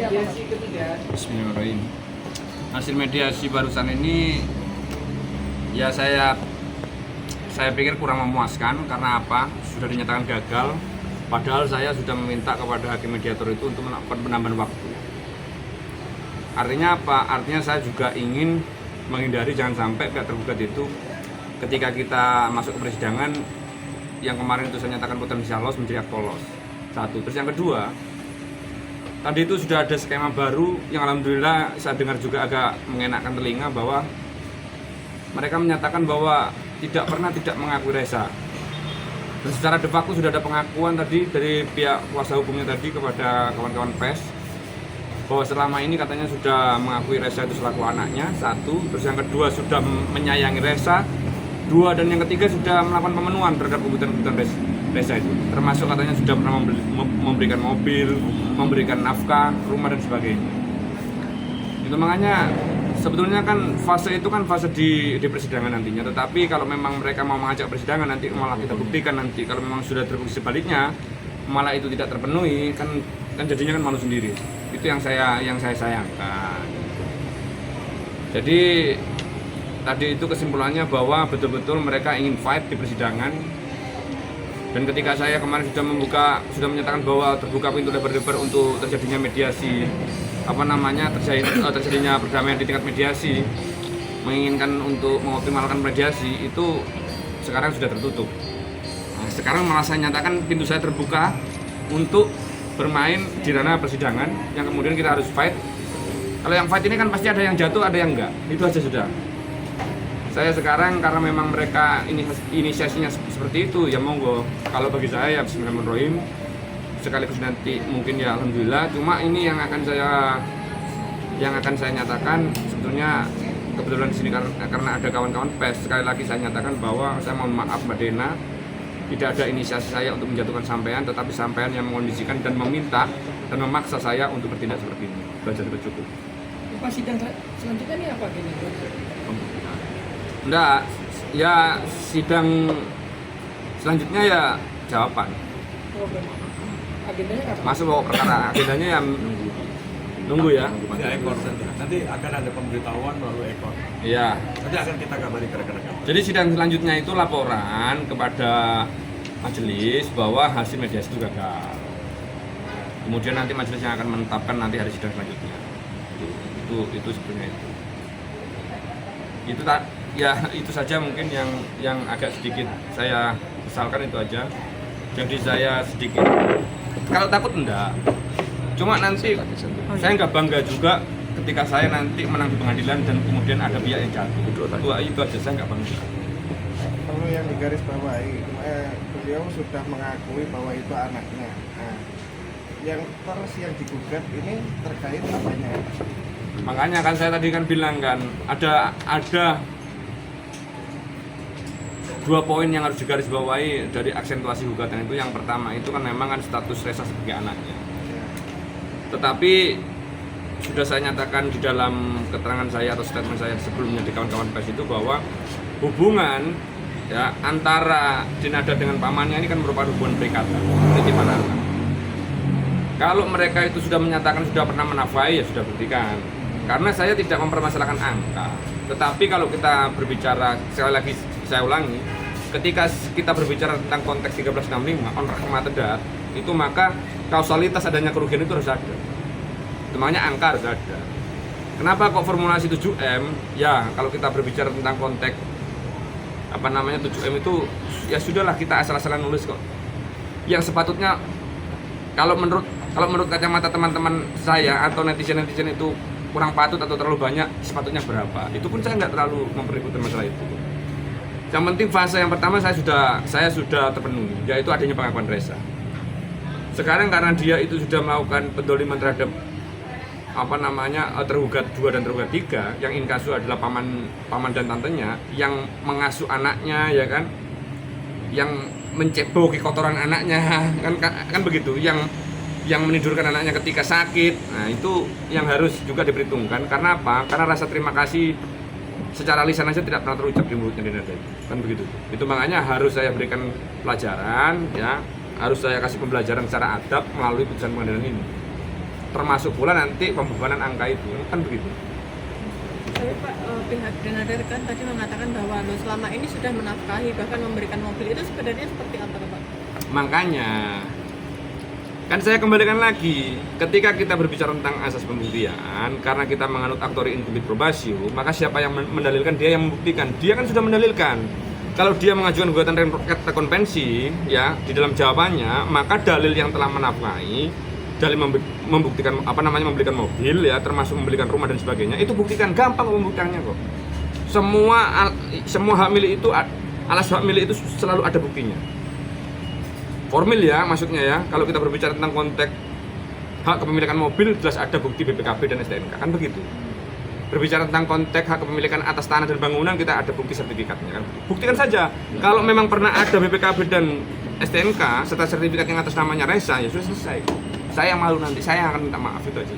apa? Bismillahirrahmanirrahim. Hasil mediasi barusan ini ya saya pikir kurang memuaskan. Karena apa? Sudah dinyatakan gagal. Padahal saya sudah meminta kepada hakim mediator itu untuk melakukan penambahan waktu. Artinya apa? Artinya saya juga ingin menghindari jangan sampai pihak tergugat itu ketika kita masuk ke persidangan yang kemarin itu saya nyatakan potensial loss menjadi hak polos. Satu. Terus yang kedua, tadi itu sudah ada skema baru yang alhamdulillah saya dengar juga agak mengenakkan telinga bahwa mereka menyatakan bahwa tidak mengakui Reza. Dan secara de facto sudah ada pengakuan tadi dari pihak kuasa hukumnya tadi kepada kawan-kawan PES bahwa selama ini katanya sudah mengakui Reza itu selaku anaknya, satu. Terus yang kedua sudah menyayangi Reza, dua. Dan yang ketiga sudah melakukan pemenuhan terhadap kebutuhan Reza itu, termasuk katanya sudah pernah memberikan mobil, memberikan nafkah, rumah dan sebagainya. Itu makanya sebetulnya kan fase itu kan fase di persidangan nantinya. Tetapi kalau memang mereka mau mengajak persidangan nanti malah kita buktikan nanti kalau memang sudah terbukti sebaliknya malah itu tidak terpenuhi kan jadinya kan malu sendiri. Itu yang saya sayangkan. Jadi tadi itu kesimpulannya bahwa betul-betul mereka ingin fight di persidangan. Dan ketika saya kemarin sudah menyatakan bahwa terbuka pintu lebar-lebar untuk terjadinya mediasi, terjadinya perdamaian di tingkat mediasi, menginginkan untuk mengoptimalkan mediasi, itu sekarang sudah tertutup. Nah, sekarang malah saya nyatakan pintu saya terbuka untuk bermain di ranah persidangan, yang kemudian kita harus fight. Kalau yang fight ini kan pasti ada yang jatuh, ada yang enggak, itu aja sudah. Saya sekarang karena memang mereka inisiasinya seperti itu, ya monggo. Kalau bagi saya ya bismillahirrahmanirrahim. Sekaligus nanti mungkin ya alhamdulillah. Cuma ini yang akan saya nyatakan sebetulnya kebetulan di sini karena ada kawan-kawan PES. Sekali lagi saya nyatakan bahwa saya mohon maaf Mbak Dena, tidak ada inisiasi saya untuk menjatuhkan sampean, tetapi sampean yang mengondisikan dan meminta dan memaksa saya untuk bertindak seperti ini. Belajar bercukup. Pas sidang selanjutnya ini apa gini? Enggak, ya sidang selanjutnya ya jawaban. Agendanya kapan? Masuk pokok perkara, agendanya yang nunggu ya. Ekor nanti akan ada pemberitahuan melalui ekor. Iya. Nanti akan kita kabari ke rekan-rekan. Jadi sidang selanjutnya itu laporan kepada majelis bahwa hasil mediasi itu gagal. Kemudian nanti majelis yang akan menetapkan nanti hari sidang selanjutnya. Itu sebenarnya itu. Itu tak. Ya itu saja mungkin yang agak sedikit saya sesalkan itu aja. Jadi saya sedikit kalau takut enggak. Cuma nanti saya nggak bangga juga ketika saya nanti menang di pengadilan dan kemudian ada pihak yang jatuh. Itu aja saya nggak bangga. Perlu yang digarisbawahi, beliau sudah mengakui bahwa itu anaknya. Nah, yang digugat ini terkait apanya? Makanya kan saya tadi kan bilang kan ada dua poin yang harus digarisbawahi dari aksentuasi gugatan itu. Yang pertama itu kan memang kan status Reza sebagai anaknya. Tetapi sudah saya nyatakan di dalam keterangan saya atau statement saya sebelumnya di kawan-kawan PES itu bahwa hubungan ya antara Dinada dengan pamannya ini kan merupakan hubungan perikatan, penitipan anak. Kalau mereka itu sudah menyatakan sudah pernah menafkahi ya sudah buktikan. Karena saya tidak mempermasalahkan angka. Tetapi kalau kita berbicara, sekali lagi saya ulangi, ketika kita berbicara tentang konteks 1365 on rahmatadat itu, maka kausalitas adanya kerugian itu harus ada. Itu makanya angka harus ada. Kenapa kok formulasi 7M? Ya, kalau kita berbicara tentang konteks 7M itu ya sudahlah, kita asal-asalan nulis kok. Yang sepatutnya kalau menurut kacamata teman-teman saya atau netizen itu kurang patut atau terlalu banyak, sepatutnya berapa? Itu pun saya nggak terlalu memperhitungkan masalah itu. Yang penting fase yang pertama saya sudah terpenuhi, yaitu adanya pengakuan Reza. Sekarang karena dia itu sudah melakukan pendoliman terhadap tergugat 2 dan tergugat 3, yang inkasu adalah paman dan tantenya yang mengasuh anaknya, ya kan, yang menceboki kotoran anaknya, kan begitu, yang menidurkan anaknya ketika sakit. Nah, itu yang harus juga diperhitungkan. Karena apa? Karena rasa terima kasih secara lisan aja tidak pernah terucap di mulutnya Dinada, kan begitu. Itu makanya harus saya berikan pelajaran, ya, harus saya kasih pembelajaran secara adab melalui putusan pengadilan ini. termasuk pula nanti pembebanan angka itu kan begitu. Tapi Pak, pihak Denader kan tadi mengatakan bahwa lo selama ini sudah menafkahi bahkan memberikan mobil, itu sebenarnya seperti apa Pak? Makanya kan saya kembalikan lagi, ketika kita berbicara tentang asas pembuktian, karena kita menganut aktori incumbit probatio, maka siapa yang mendalilkan? Dia yang membuktikan. Dia kan sudah mendalilkan. Kalau dia mengajukan gugatan rekonvensi, ya di dalam jawabannya, maka dalil yang telah menafkahi, dalil membuktikan membelikan mobil, ya termasuk membelikan rumah dan sebagainya, itu buktikan, gampang pembuktiannya kok. Semua hak milik itu, alas hak milik itu selalu ada buktinya. Formil ya, maksudnya ya, kalau kita berbicara tentang konteks hak kepemilikan mobil, jelas ada bukti BPKB dan STNK, kan begitu. Berbicara tentang konteks hak kepemilikan atas tanah dan bangunan, kita ada bukti sertifikatnya, kan. Buktikan saja. Kalau memang pernah ada BPKB dan STNK serta sertifikat yang atas namanya Reza, ya sudah selesai. Saya yang malu nanti, saya akan minta maaf, itu aja.